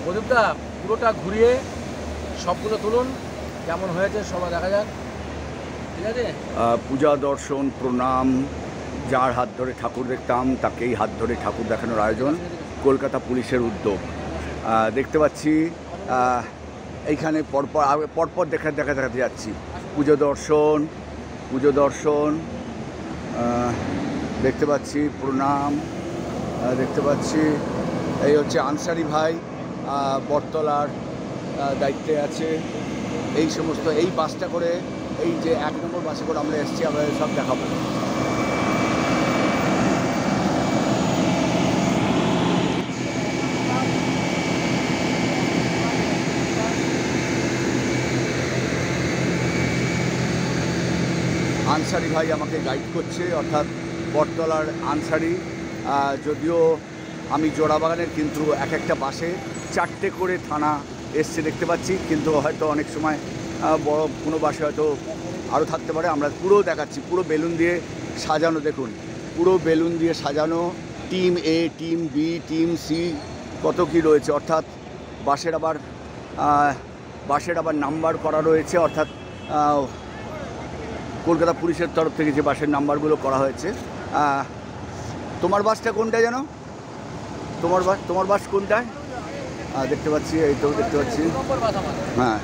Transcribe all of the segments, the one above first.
প্রদীপদা পুরোটা ঘুরিয়ে সবগুলো তুলুন, কেমন হয়েছে সবাই দেখা যাক। ঠিক আছে, পূজা দর্শন প্রণাম, যার হাত ধরে ঠাকুর দেখতাম তাকেই হাত ধরে ঠাকুর দেখানোর আয়োজন, কলকাতা পুলিশের উদ্যোগ। দেখতে পাচ্ছি এইখানে পরপর দেখাতে যাচ্ছি। পুজো দর্শন দেখতে পাচ্ছি, প্রণাম দেখতে পাচ্ছি। এই হচ্ছে আনসারি ভাই, বটতলার দায়িত্বে আছে। এই সমস্ত এই বাসটা করে, এই যে 1 নম্বর বাসে করে আমরা এসেছি, আমরা সব দেখাবো। আনসারি ভাই আমাকে গাইড করছে, অর্থাৎ বটতলার আনসারি। যদিও আমি জোড়াবাগানের, কিন্তু এক একটা বাসে 4টে করে থানা এসছে দেখতে পাচ্ছি, কিন্তু হয়তো অনেক সময় বড় কোনো বাসে হয়তো আরও থাকতে পারে। আমরা পুরো দেখাচ্ছি, পুরো বেলুন দিয়ে সাজানো, দেখুন পুরো বেলুন দিয়ে সাজানো। টিম এ, টিম বি, টিম সি, কত কী রয়েছে। অর্থাৎ বাসের আবার নাম্বার করা রয়েছে, অর্থাৎ কলকাতা পুলিশের তরফ থেকে যে বাসের নাম্বারগুলো করা হয়েছে। তোমার বাসটা কোনটায় যেন? তোমার বাস কোনটায়? দেখতে পাচ্ছি, এই তো দেখতে পাচ্ছি। হ্যাঁ,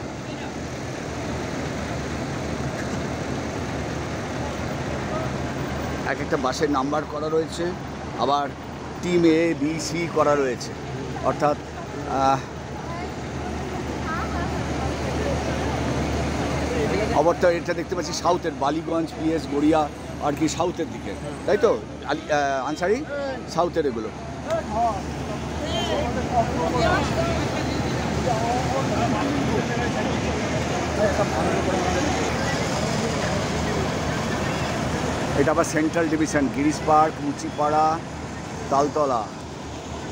এক একটা বাসের নাম্বার করা রয়েছে, আবার টিম এ, বি, সি করা রয়েছে। অর্থাৎ অবরটা এটা দেখতে পাচ্ছি সাউথের, বালিগঞ্জ, পিএস, গড়িয়া আর কি সাউথের দিকে, তাই তো আনসারি? সাউথের এগুলো। এটা আবার central division, Girish park, Muchipara, Taltala,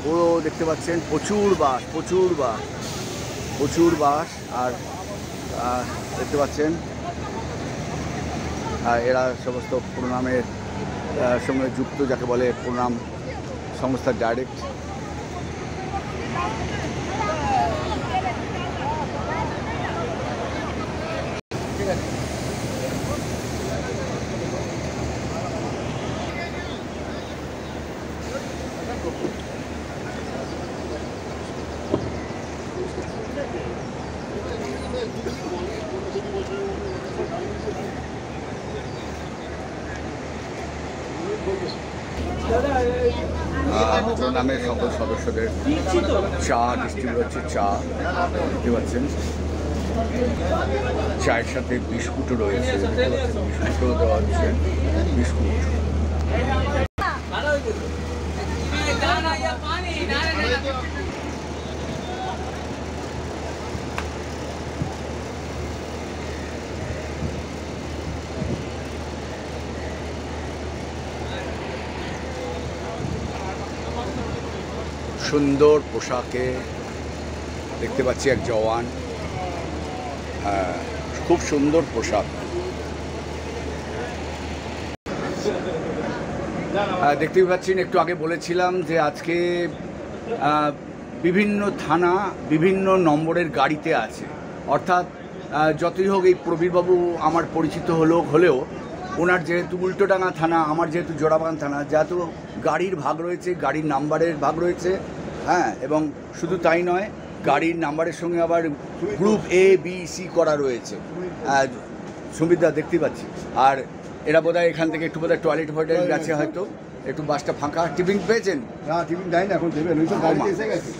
পুরো দেখতে পাচ্ছেন প্রচুর বাস। আর দেখতে পাচ্ছেন এরা সমস্ত প্রণামের সঙ্গে যুক্ত, যাকে বলে প্রণাম সংস্থার ডাইরেক্ট। ঠিক আছে। প্রণামের সকল সদস্যদের চা ডিস্ট্রিবিউট হচ্ছে, চা দেখতে পাচ্ছেন। চায়ের সাথে বিস্কুটও রয়েছে, বিস্কুটও দেওয়া হচ্ছে, বিস্কুট। সুন্দর পোশাকে দেখতে পাচ্ছি এক জওয়ান, খুব সুন্দর পোশাক। দেখতেই পাচ্ছেন, একটু আগে বলেছিলাম যে আজকে বিভিন্ন থানা বিভিন্ন নম্বরের গাড়িতে আছে। অর্থাৎ যতই হোক, এই প্রবীরবাবু আমার পরিচিত হলেও ওনার যেহেতু উল্টোডাঙ্গা থানা, আমার যেহেতু জোড়াবাগান থানা, যেহেতু গাড়ির ভাগ রয়েছে, গাড়ির নাম্বারের ভাগ রয়েছে। হ্যাঁ, এবং শুধু তাই নয়, গাড়ির নাম্বারের সঙ্গে আবার গ্রুপ এ, বি, সি করা রয়েছে। সুবিধা দেখতেই পাচ্ছি। আর এরা বোধহয় এখান থেকে একটু বোধহয় টয়লেট গেছে, হয়তো একটু বাসটা ফাঁকা। টিফিন পেয়েছেন? না, টিফিন দেয় না, এখন দেবেন, ওই তো গাড়িতে এসে গেছে।